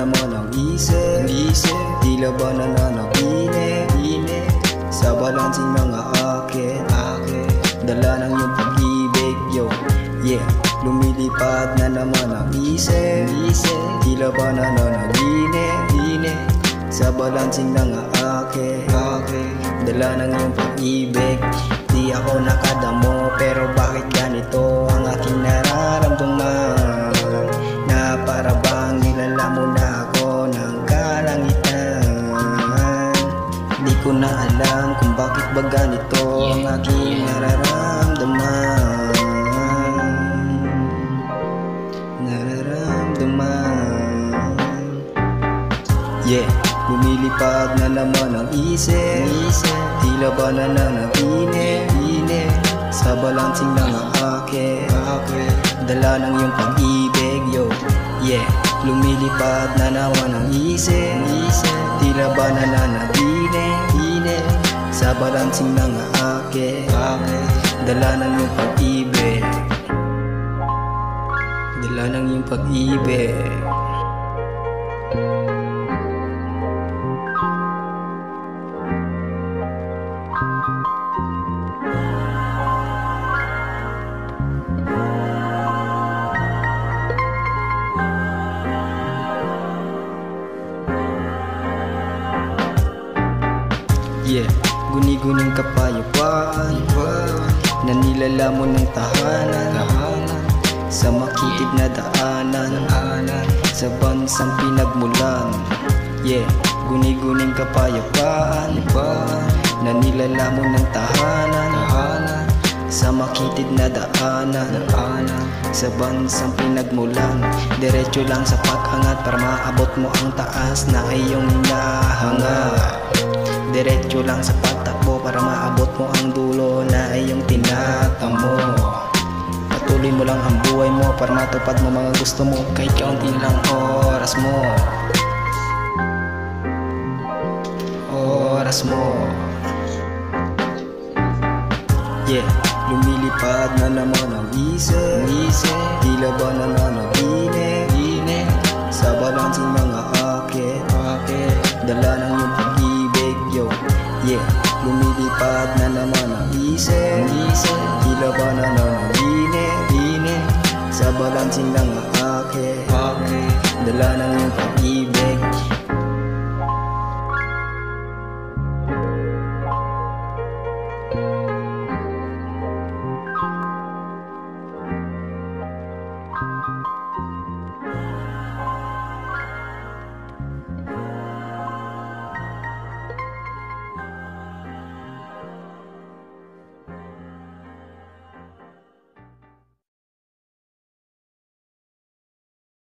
naman ang isip, tila ba nananaginip sa balansing mga akit, dala ng iyong pag-ibig, yo, yeah. Lumilipad na naman ang isip, tila ba nananaginip sa balansing ng akit, dala ng iyong pag-ibig. Di ako nakadamo, pero bakit ganito ang aking nararamdaman, na para bang nilala mo na ako ng kalangitan. Di ko na alam kung bakit ba ganito ang aking nararamdaman. Yeah, lumilipad na naman ang isip, tila ba nananaginip sa balansing ng akit, dala ng iyong pag-ibig, yo, yeah. Lumilipad na naman ang isip, tila ba nananaginip sa balansing ng akit, dala ng iyong pag-ibig, dala ng iyong pag-ibig. Yeah, guni-guning kapayapaan na nilalamon ng tahanan sa makitid na daanan sa bansang pinagmulan. Yeah, guni-guning kapayapaan na nilalamon ng tahanan sa makitid na daanan sa bansang pinagmulan. Diretso lang sa pag-angat para maabot mo ang taas na iyong hinahangat. Diretso lang sa pagtakbo para maabot mo ang dulo na iyong tinatamo. Patuloy mo lang ang buhay mo para matupad mo mga gusto mo, kahit kaunti lang oras mo. Yeah, lumilipad na naman ang isip, tila ba nananaginip sa balansing mga akit, dala ng iyong pag-ibig, yo, yeah. Lumilipad na naman ang isip, tila ba nananaginip sa balansing ng akit, dala ng iyong